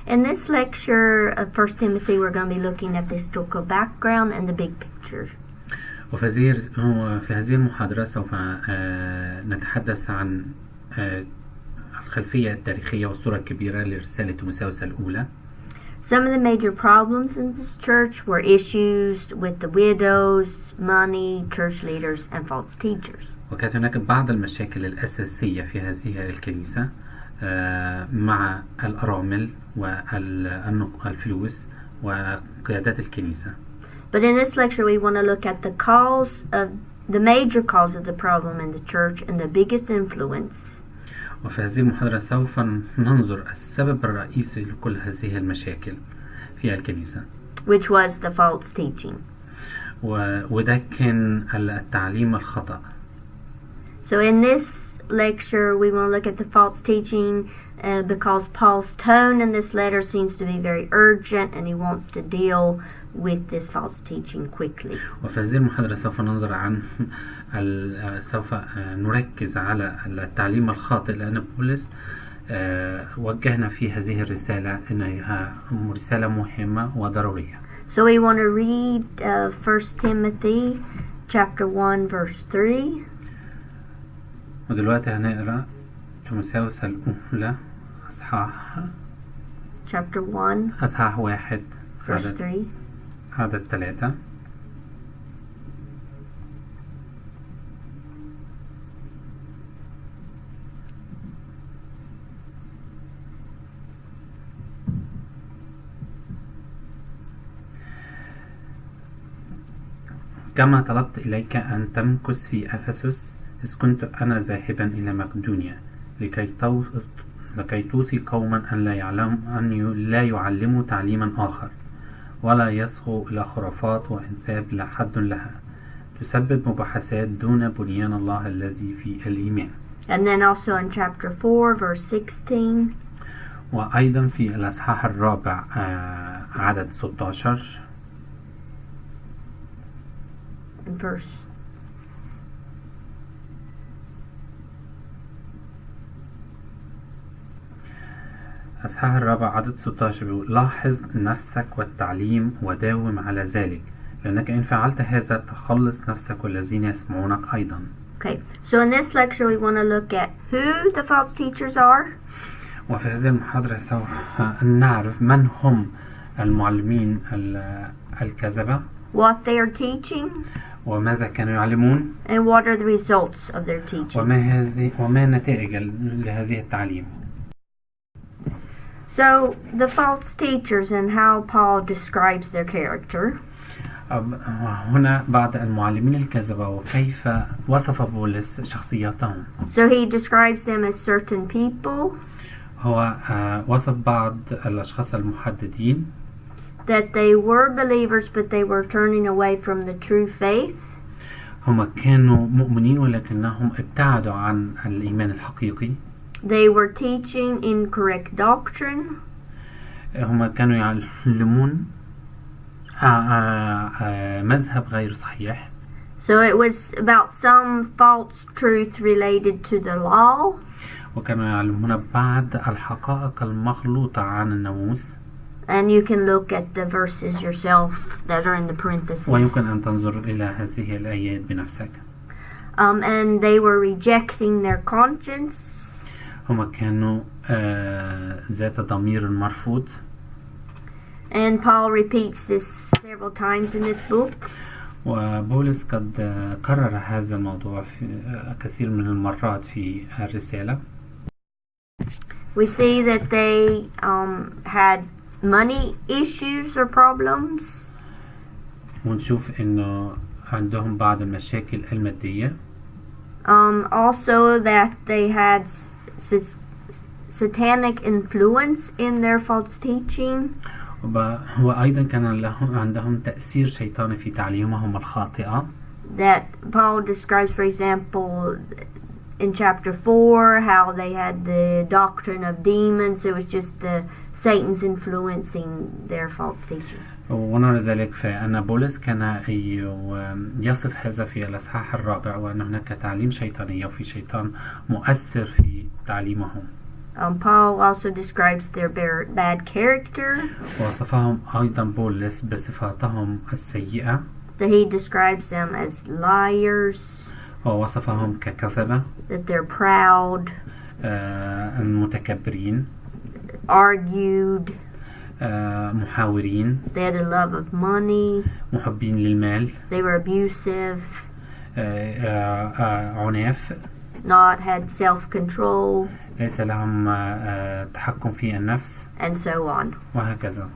In this lecture of 1 Timothy, we're going to be looking at the historical background and the big picture. في هذه المحاضرة سوف نتحدث عن الخلفية التاريخية والصورة الكبيرة لرسالة تيموثاوس الأولى. Some of the major problems in this church were issues with the widows, money, church leaders, and false teachers. وكانت هناك بعض المشاكل الأساسية في هذه الكنيسة مع الأرامل والفلوس وقيادات الكنيسة. But in this lecture we want to look at the major cause of the problem in the church and the biggest influence. وفي هذه المحاضرة سوف ننظر السبب الرئيسي لكل هذه المشاكل في الكنيسة. Which was the false teaching. وده كان التعليم الخطأ. So in this lecture we want to look at the false teaching because Paul's tone in this letter seems to be very urgent and he wants to deal with this false teaching quickly. وفي هذه المحاضرة سوف ننظر عن سوف نركز على التعليم الخاطئ لأن بولس وجهنا في هذه الرسالة إنها رسالة مهمة وضرورية. So we want to read 1 Timothy chapter 1 verse 3. ودلوقتي هنقرأ تيموثاوس الأولى chapter 1 أصحاح 1 verse 3. عدد 3. كما طلبت إليك أن تمكث في أفسس إذ كنت أنا ذاهبا إلى مقدونيا لكي توصي قوما أن لا يعلموا تعليما آخر ولا يصغوا إلى خرافات وإنساب لا حد لها تسبب مباحثات دون بنيان الله الذي في الإيمان. And then also in chapter 4 verse 16. وأيضا في الأصحاح الرابع عدد 16. verse أصحاح الرابع عدد 16 بيقول لاحظ نفسك والتعليم وداوم على ذلك لأنك إن فعلت هذا تخلص نفسك والذين يسمعونك أيضا. Okay, so in this lecture we want to look at who the false teachers are. وفي هذه المحاضرة سوف نعرف من هم المعلمين الكذبة. What they are teaching. وماذا كانوا يعلمون. And what are the results of their teaching. وما نتائج لهذه التعليم. So the false teachers and how Paul describes their character. هنا بعض المعلمين الكذبة وكيف وصف بولس شخصياتهم. So he describes them as certain people. هو وصف بعض الأشخاص المحددين. That they were believers but they were turning away from the true faith. هم كانوا مؤمنين ولكنهم ابتعدوا عن الإيمان الحقيقي. They were teaching incorrect doctrine. هم كانوا يعلمون مذهب غير صحيح. So it was about some false truth related to the law. وكانوا يعلمون بعض الحقائق المخلوطة عن الناموس. And you can look at the verses yourself that are in the parentheses. ويمكن أن تنظر إلى هذه الآيات بنفسك. And they were rejecting their conscience. هم كانوا ذات ضمير مرفوض. And Paul repeats this several times in this book. وبولس قد كرر هذا الموضوع في كثير من المرات في الرسالة. We see that they had money issues or problems. ونشوف إنه عندهم بعض المشاكل المادية. Also that they had satanic influence in their false teaching. وأيضا كان عندهم تأثير شيطاني في تعليمهم الخاطئة. That Paul describes, for example, in chapter 4, how they had the doctrine of demons. It was just Satan's influencing their false teaching. ونرى ذلك فأن بولس كان يصف هذا في الأصحاح الرابع وأن هناك تعليم شيطاني وفي شيطان مؤثر في تعليمهم. Paul also describes their bad character. وصفهم أيضا بولس بصفاتهم السيئة. That he describes them as liars. ووصفهم ككذبة. That they're proud. المتكبرين. Argued. محاورين. They had a love of money. محبين للمال. They were abusive. عناف. Not had self-control. ليس لهم تحكم في النفس. And so on. وهكذا.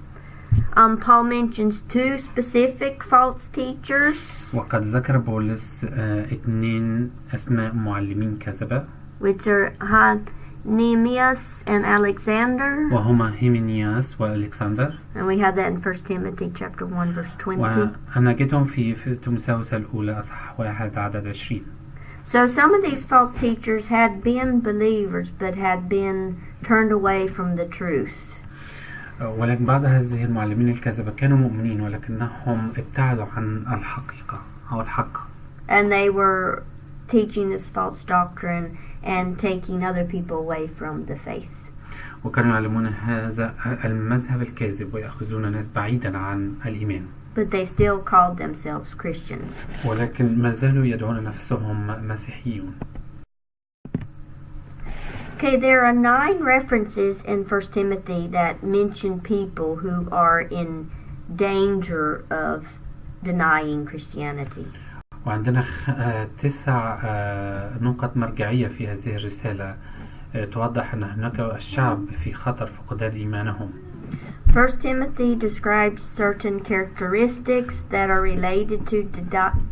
Paul mentions 2 specific false teachers. وقد ذكر بولس 2 أسماء معلمين كذبة. Which are Nehemias and Alexander. وهما هيمينياس وألكسندر. And we have that in 1 Timothy chapter 1 verse 20. ونجدهم في تيموثاوس الأولى أصحاح 1 عدد 20. So some of these false teachers had been believers but had been turned away from the truth. ولكن بعض هذه المعلمين الكذبة كانوا مؤمنين ولكنهم ابتعدوا عن الحقيقة أو الحق. And they were teaching this false doctrine and taking other people away from the faith. وكانوا يعلمون هذا المذهب الكاذب ويأخذون ناس بعيدا عن الإيمان. But they still called themselves Christians. ولكن ما زالوا يدعون نفسهم مسيحيون. Okay, there are 9 references in 1 Timothy that mention people who are in danger of denying Christianity. وعندنا 9 نقط مرجعية في هذه الرسالة توضح أن هناك الشعب في خطر فقدان إيمانهم. 1 Timothy describes certain characteristics that are related to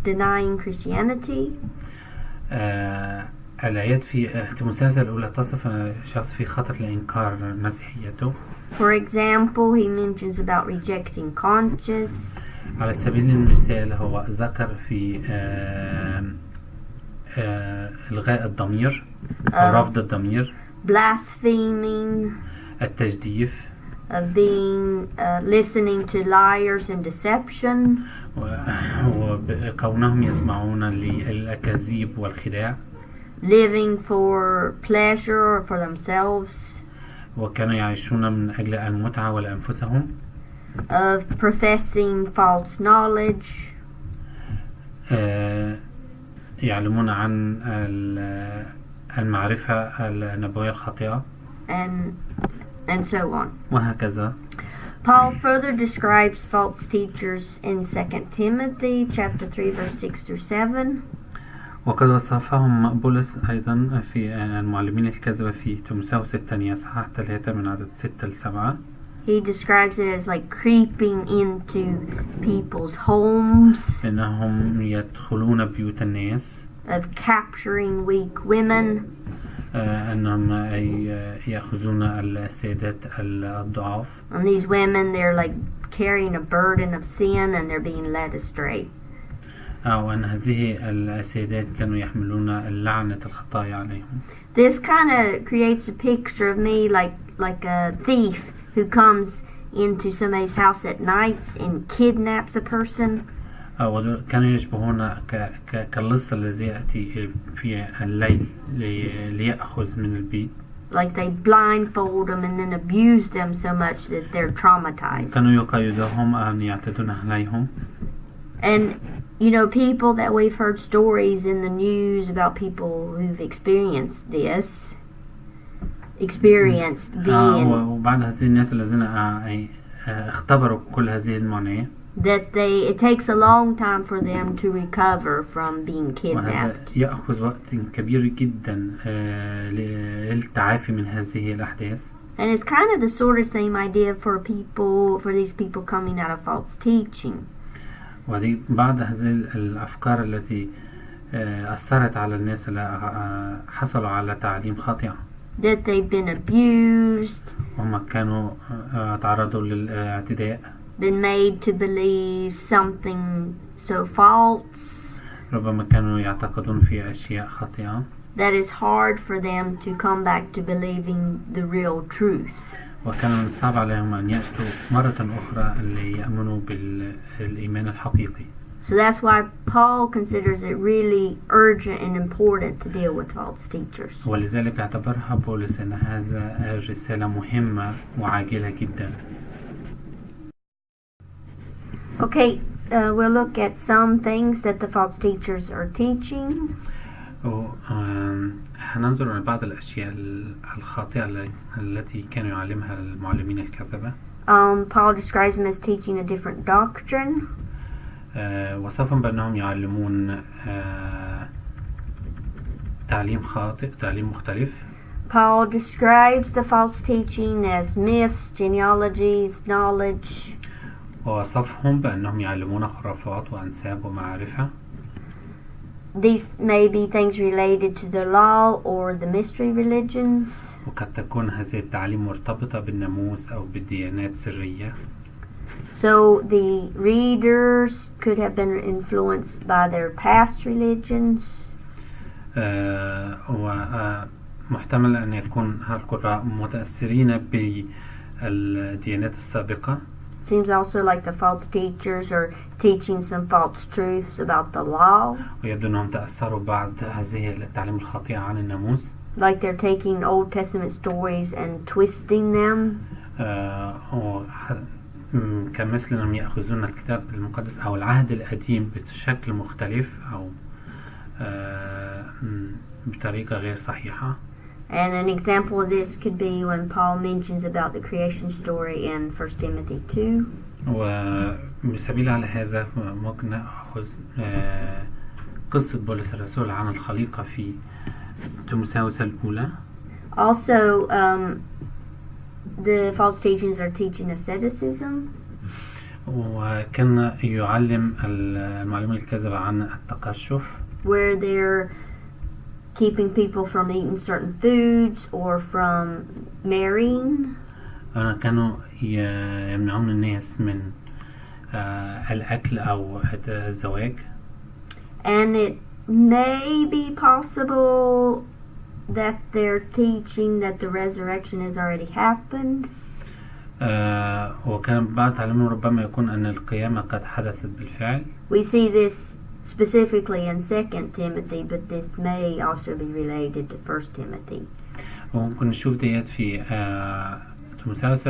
denying Christianity. الآيات في تيموثاوس الأولى تصف شخص في خطر لإنكار مسيحيته. For example, he mentions about rejecting conscience. على سبيل المثال هو ذكر في إلغاء الضمير أو رفض الضمير. Blaspheming. التجديف. Of being listening to liars and deception. وكونهم يسمعون للأكاذيب والخداع. Living for pleasure or for themselves. وكانوا يعيشون من أجل المتعة ولأنفسهم. Of professing false knowledge. يعلمون عن المعرفة النبوية الخاطئة. And so on. وهكذا. Paul further describes false teachers in 2 Timothy chapter 3 verse 6 through 7. وقد وصفهم بولس أيضا في المعلمين الكذبة في تيموثاوس الثانية أصحاح 3 من عدد 6 ل 7. He describes it as like creeping into people's homes. إنهم يدخلون بيوت الناس. Of capturing weak women. أنهم يأخذون السيدات الضعاف. And these women, they're like carrying a burden of sin and they're being led astray. أو أن هذه السيدات كانوا يحملون اللعنة الخطايا عليهم. This kind of creates a picture of me like a thief who comes into somebody's house at night and kidnaps a person. أو كانوا يشبهون كاللص الذي يأتي في الليل ليأخذ من البيت. Like they blindfold them and then abuse them so much that they're traumatized. كانوا يقيدوهم أن يعتدون عليهم. And you know, people that we've heard stories in the news about people who've experienced this, being وبعد هذه الناس الذين اختبروا كل هذه المعاناة. That it takes a long time for them to recover from being kidnapped. يأخذ وقت كبير جدا للتعافي من هذه الأحداث. And it's kind of the sort of same idea for these people coming out of false teaching. وهذه بعض هذه الأفكار التي أثرت على الناس اللي حصلوا على تعليم خاطئة. That they've been abused. هم كانوا تعرضوا للاعتداء. Been made to believe something so false. ربما كانوا يعتقدون في أشياء خاطئة. That is hard for them to come back to believing the real truth. وكان من الصعب عليهم أن يأتوا مرة أخرى ليؤمنوا بالإيمان الحقيقي. So that's why Paul considers it really urgent and important to deal with false teachers. ولذلك اعتبرها بولس أن هذا الرسالة مهمة وعاجلة جدا. Okay, we'll look at some things that the false teachers are teaching. هننظر إلى بعض الأشياء الخاطئة التي كانوا يعلمها المعلمين الكذبة. Paul describes them as teaching a different doctrine. وصفهم بأنهم يعلمون تعليم خاطئ، تعليم مختلف. Paul describes the false teaching as myths, genealogies, knowledge. ووصفهم بأنهم يعلمون خرافات وأنساب ومعرفة. These may be things related to the law or the mystery religions. وقد تكون هذه التعليم مرتبطة بالناموس أو بالديانات السرية. So the readers could have been influenced by their past religions. ومحتمل أن يكون هالقراء متأثرين بالديانات السابقة. Seems also like the false teachers are teaching some false truths about the law. ويبدو أنهم تأثروا بعض هذه التعليم الخاطئة عن الناموس. Like they're taking Old Testament stories and twisting them. كمثل أنهم يأخذون الكتاب المقدس أو العهد القديم بشكل مختلف أو بطريقة غير صحيحة. And an example of this could be when Paul mentions about the creation story in 1 Timothy 2. وبسبيل على هذا ممكن نأخذ قصة بولس الرسول عن الخليقة في تيموثاوس الأولى. Also, the false teachings are teaching asceticism. وكان يعلم المعلمين الكذبة عن التقشف. Where they're keeping people from eating certain foods or from marrying. كانوا يمنعون الناس من الأكل أو الزواج. And it may be possible that they're teaching that the resurrection has already happened. وكان بعض تعليمهم ربما يكون أن القيامة قد حدثت بالفعل. We see this specifically in 2 Timothy, but this may also be related to 1 Timothy. وممكن نشوف ديت في تيموثاوس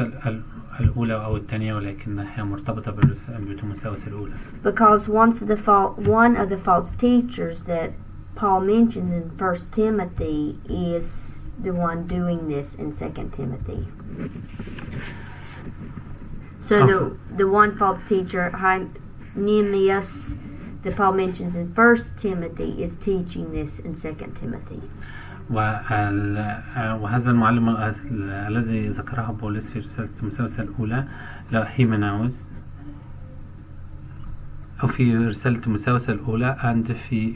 الأولى أو الثانية، ولكنها مرتبطة بتيموثاوس الأولى. Because one of the false teachers that Paul mentions in 1 Timothy is the one doing this in 2 Timothy. So the one false teacher, Hymenaeus, that Paul mentions in 1 Timothy, is teaching this in 2 Timothy. وهذا المعلم الذي ذكره بولس في رسالة تيموثاوس الأولى هيمناوس، أو في رسالة تيموثاوس الأولى and في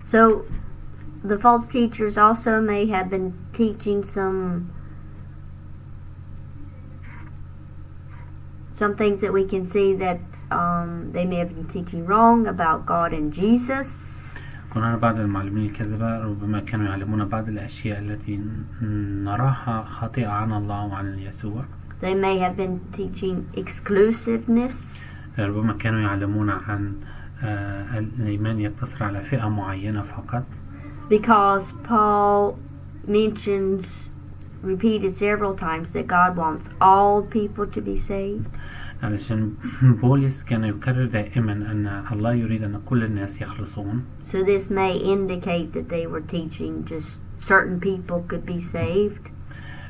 So the false teachers also may have been teaching some things that we can see that they may have been teaching wrong about God and Jesus. هناك بعض المعلمين الكذبة ربما كانوا يعلمون بعض الأشياء التي نراها خاطئة عن الله وعن يسوع. They may have been teaching exclusiveness. ربما كانوا يعلمون عن الإيمان يقتصر على فئة معينة فقط. Because Paul mentions repeated several times that God wants all people to be saved. علشان بولس كان يكرر دائما أن الله يريد أن كل الناس يخلصون. So this may indicate that they were teaching just certain people could be saved.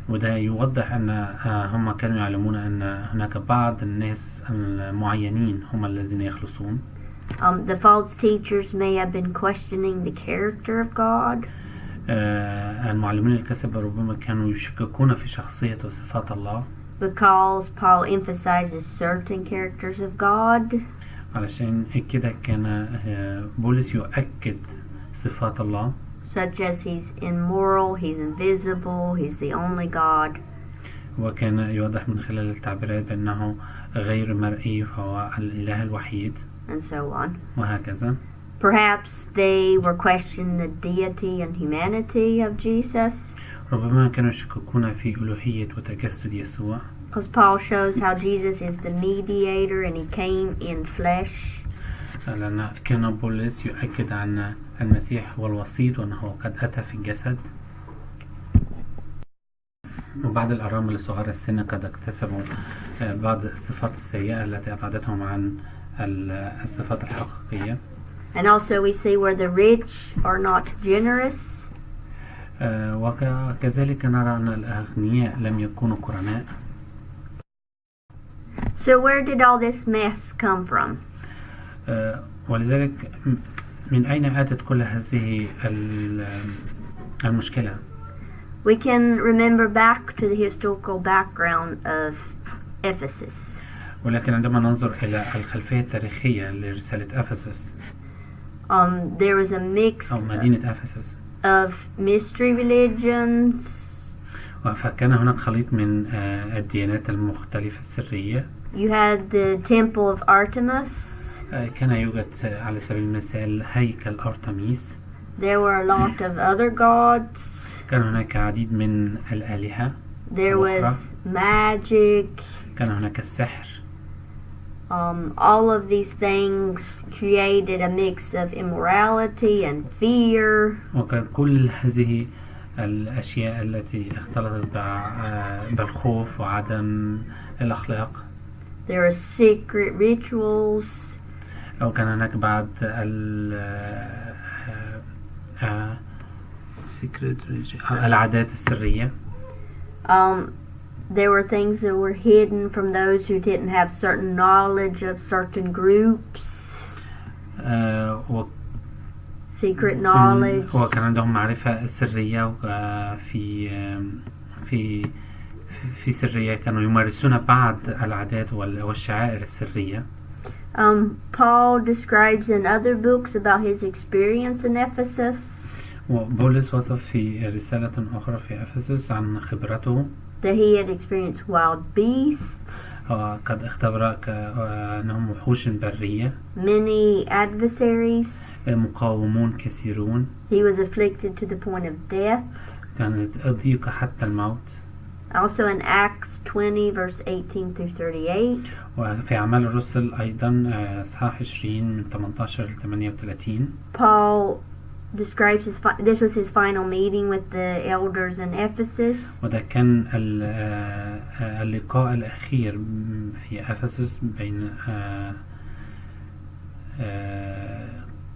وده يوضح أن هم كانوا يعلمون أن هناك بعض الناس المعينين هم الذين يخلصون. The false teachers may have been questioning the character of God. المعلمين الكذبة ربما كانوا يشككون في شخصية وصفات الله. Because Paul emphasizes certain characters of God. علشان كده كان بولس يؤكد صفات الله. Such as he's immoral, he's invisible, he's the only God. وكان يوضح من خلال التعبيرات بأنه غير مرئي فهو الإله الوحيد. And so on. وهكذا. Perhaps they were questioning the deity and humanity of Jesus. ربما كانوا يشككون في ألوهية وتجسد يسوع، because Paul shows how Jesus is the mediator and he came in flesh. لأن كان بولس يؤكد أن المسيح هو الوسيط وأنه قد أتى في الجسد. وبعض الأرامل الصغار السن قد اكتسبوا بعض الصفات السيئة التي أبعدتهم عن الصفات الحقيقية. And also we see where the rich are not generous. وكذلك نرى أن الأغنياء لم يكونوا كرماء. So where did all this mess come from? ولذلك من أين أتت كل هذه المشكلة؟ We can remember back to the historical background of Ephesus. ولكن عندما ننظر إلى الخلفية التاريخية لرسالة أفسس، there was a mix أو مدينة أفسس of mystery religions. فكان هناك خليط من الديانات المختلفة السرية. You had the temple of Artemis. كان يوجد على سبيل المثال هيكل أرتميس. There were a lot of other gods. كان هناك عديد من الآلهة. There was magic. كان هناك السحر. All of these things created a mix of immorality and fear. وكان كل هذه الأشياء التي اختلطت بالخوف وعدم الأخلاق. There are secret rituals. أو كان هناك بعض العادات السرية. There were things that were hidden from those who didn't have certain knowledge of certain groups. Secret knowledge. وكان عندهم معرفة سرية في سرية كانوا يمارسون بعض العادات والشعائر السرية. Paul describes in other books about his experience in Ephesus. وبولس وصف في رسالة أخرى في أفسس عن خبرته that he had experienced wild beasts. قد اختبر كأنهم وحوش برية. Many adversaries. مقاومون كثيرون. He was afflicted to the point of death. كانت ضيقة حتى الموت. Also in Acts 20 verse 18 through 38. وفي أعمال الرسل أيضا إصحاح 20 من 18 ل 38. Paul describes this was his final meeting with the elders in Ephesus. وده كان اللقاء الأخير في أفسس بين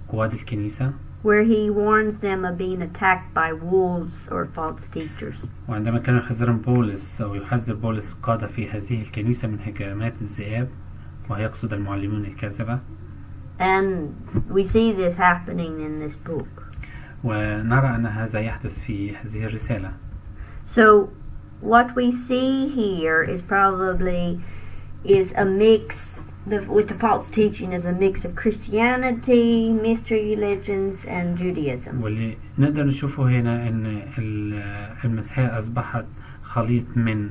قواد الكنيسة. Where he warns them of being attacked by wolves or false teachers. وعندما كان يحذر بولس أو يحذر بولس قادة في هذه الكنيسة من هجمات الذئاب، ويقصد المعلمون الكاذبة. And we see this happening in this book. ونرى أن هذا يحدث في هذه الرسالة. So what we see here is probably a mix with the false teaching is a mix of Christianity, mystery religions and Judaism. واللي نقدر نشوفه هنا أن المسيحية أصبحت خليط من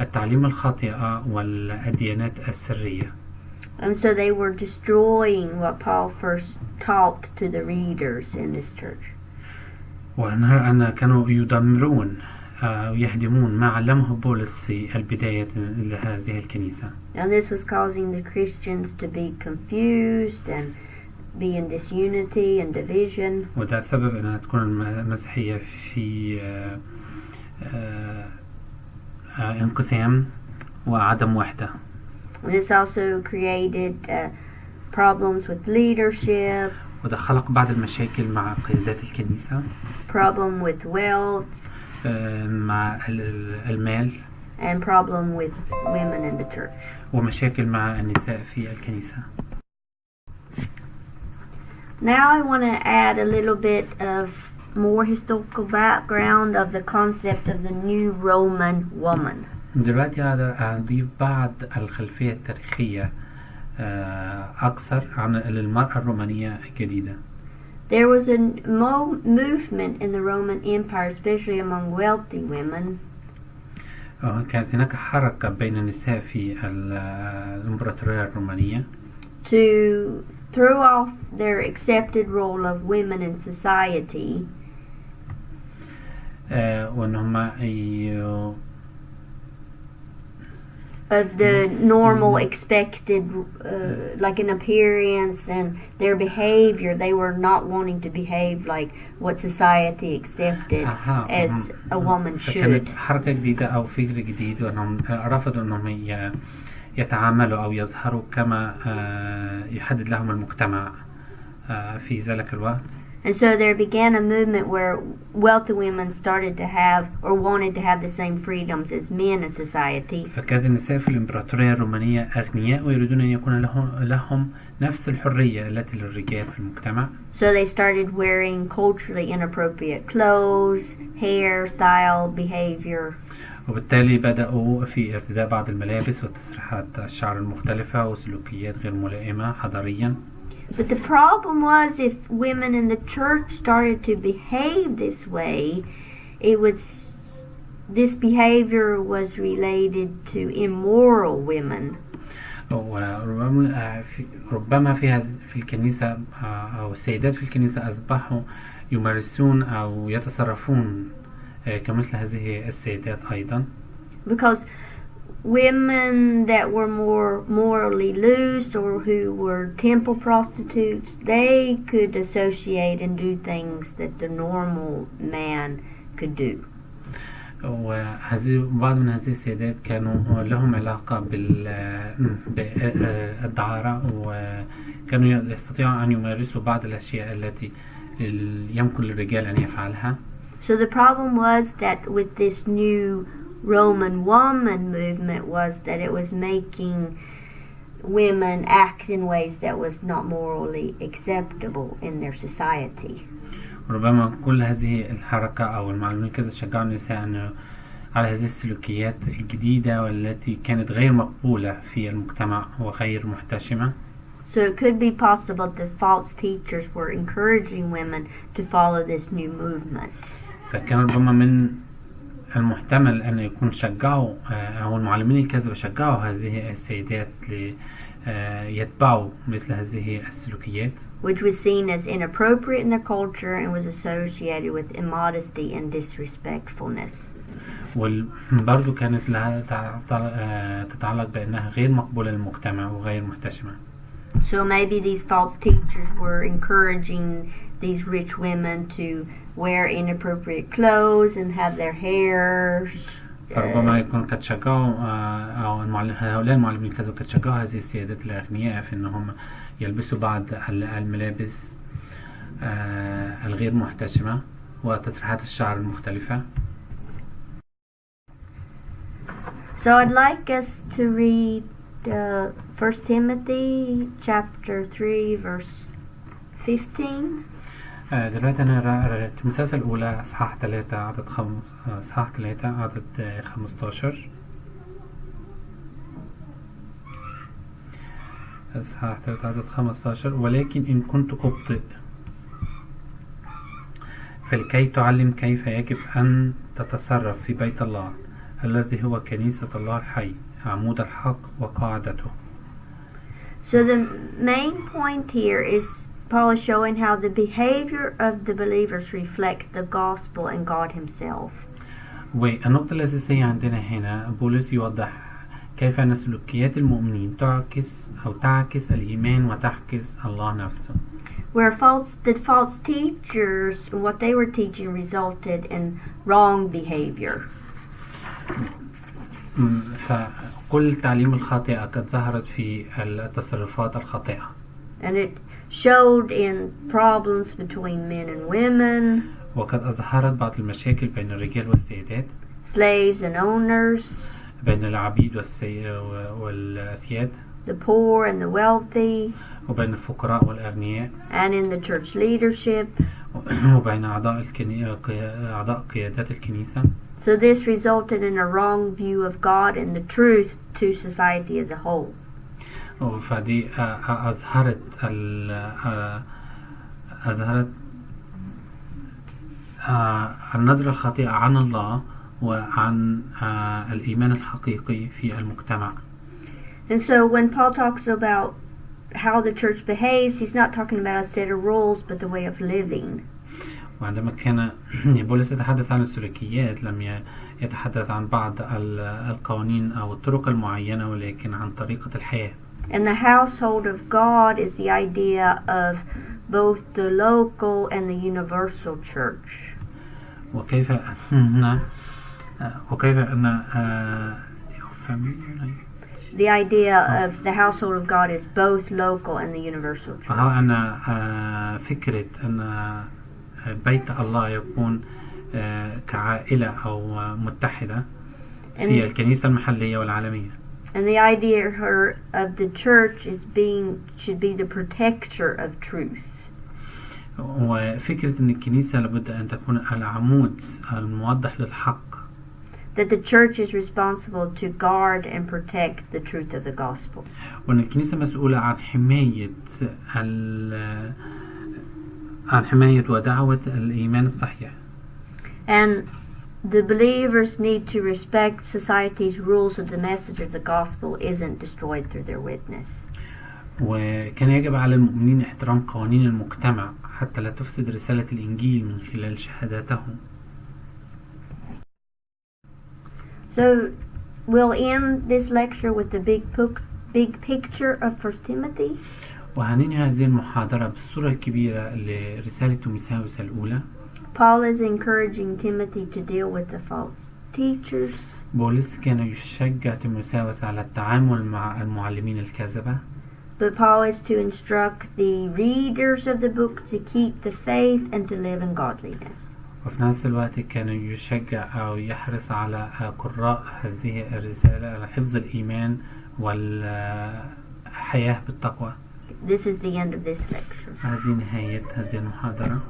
التعليم الخاطئة والديانات السرية. And so they were destroying what Paul first taught to the readers in this church. ونرى أن كانوا يدمرون ويهدمون ما علمه بولس في البداية لهذه الكنيسة. And this was causing the Christians to be confused and be in disunity and division. وده سبب أنها تكون المسيحية في انقسام وعدم وحدة. And this also created problems with leadership. وده خلق بعض المشاكل مع قيادات الكنيسة. Problem with wealth. مع المال. And problem with women in the church. ومشاكل مع النساء في الكنيسة. Now I want to add a little bit of more historical background of the concept of the new Roman woman. دلوقتي أقدر أضيف بعض الخلفية التاريخية أكثر عن المرأة الرومانية الجديدة. There was a movement in the Roman Empire, especially among wealthy women. كانت هناك حركة بين النساء في الإمبراطورية الرومانية. To throw off their accepted role of women in society. وإن هم of the normal expected like an appearance and their behavior. They were not wanting to behave like what society accepted as a woman should. كانت حركة جديدة أو فكر جديد، وأنهم رفضوا أنهم يتعاملوا أو يظهروا كما يحدد لهم المجتمع في ذلك الوقت. And so there began a movement where wealthy women started to have or wanted to have the same freedoms as men in society. فكانت النساء في الإمبراطورية الرومانية أغنياء ويريدون أن يكون لهم نفس الحرية التي للرجال في المجتمع. So they started wearing culturally inappropriate clothes, hairstyle, behavior. وبالتالي بدأوا في ارتداء بعض الملابس وتسريحات الشعر المختلفة وسلوكيات غير ملائمة حضاريا. But the problem was, if women in the church started to behave this way, this behavior was related to immoral women. وربما في الكنيسة أو السيدات في الكنيسة أصبحوا يمارسون أو يتصرفون كمثل هذه السيدات أيضا. Because women that were more morally loose or who were temple prostitutes, they could associate and do things that the normal man could do. بعض من هذه السيدات كانوا لهم علاقة بالدعارة، وكانوا يستطيعوا أن يمارسوا بعض الأشياء التي يمكن للرجال أن يفعلها. So the problem was that with this new Roman woman movement was that it was making women act in ways that was not morally acceptable in their society. ربما كل هذه الحركة أو المعلومات كذا شجعوا النساء على هذه السلوكيات الجديدة والتي كانت غير مقبولة في المجتمع وغير محتشمة. So it could be possible that false teachers were encouraging women to follow this new movement. فكان ربما من المحتمل أن يكون شجعوا أو المعلمين الكذبة شجعوا هذه السيدات ليتبعوا مثل هذه السلوكيات, which was seen as inappropriate in their culture and was associated with immodesty and disrespectfulness. وبرضو كانت لها تتعلق بأنها غير مقبولة للمجتمع وغير محتشمة. So maybe these false teachers were encouraging these rich women to wear inappropriate clothes and have their hair. ربما يكون قد شجعوا أو هؤلاء المعلمين كذا قد شجعوا هذه السيدات الأغنياء في أنهم يلبسوا بعض الملابس الغير محتشمة وتسريحات الشعر المختلفة. So I'd like us to read 1 Timothy chapter 3 verse 15. دلوقتي أنا تيموثاوس الأولى إصحاح 3 عدد 15. إصحاح 3 عدد 15. ولكن إن كنت أبطئ فلكي تعلم كيف يجب أن تتصرف في بيت الله الذي هو كنيسة الله الحي عمود الحق وقاعدته. So the main point here is Paul is showing how the behavior of the believers reflect the gospel and God himself. والنقطة الأساسية عندنا هنا بولس يوضح كيف أن سلوكيات المؤمنين تعكس الإيمان وتعكس الله نفسه. Where the false teachers and what they were teaching resulted in wrong behavior. فكل التعليم الخاطئة قد ظهرت في التصرفات الخاطئة. And it showed in problems between men and women. وقد أظهرت بعض المشاكل بين الرجال والسيدات. Slaves and owners. بين العبيد والأسياد. The poor and the wealthy. وبين الفقراء والأغنياء. And in the church leadership. وبين أعضاء قيادات الكنيسة. So this resulted in a wrong view of God and the truth to society as a whole. فدي أظهرت النظرة الخاطئة عن الله وعن الإيمان الحقيقي في المجتمع. And so when Paul talks about how the church behaves, he's not talking about a set of rules but the way of living. وعندما كان بولس يتحدث عن السلوكيات لم يتحدث عن بعض القوانين أو الطرق المعينة، ولكن عن طريقة الحياة. And the household of God is the idea of both the local and the universal church. وكيف أن The idea of the household of God is both local and the universal church. فهو أن فكرة أن بيت الله يكون كعائلة أو متحدة في الكنيسة المحلية والعالمية. And the idea of the church should be the protector of truth. وفكرة أن الكنيسة لابد أن تكون العمود الموضح للحق. That the church is responsible to guard and protect the truth of the gospel. وأن الكنيسة مسؤولة عن حماية ودعوة الإيمان الصحيح. And the believers need to respect society's rules of the message of the gospel isn't destroyed through their witness. وكان يجب على المؤمنين احترام قوانين المجتمع حتى لا تفسد رسالة الإنجيل من خلال شهاداتهم. So we'll end this lecture with the big picture of 1 Timothy. وهننهي هذه المحاضرة بالصورة الكبيرة لرسالة تيموثاوس الأولى. Paul is encouraging Timothy to deal with the false teachers. بولس كان يشجع تيموثاوس على التعامل مع المعلمين الكاذبة. But Paul is to instruct the readers of the book to keep the faith and to live in godliness. وفي نفس الوقت كان يشجع أو يحرص على قراء هذه الرسالة على حفظ الإيمان والحياة بالتقوى. This is the end of this lecture. هذه نهاية هذه المحاضرة.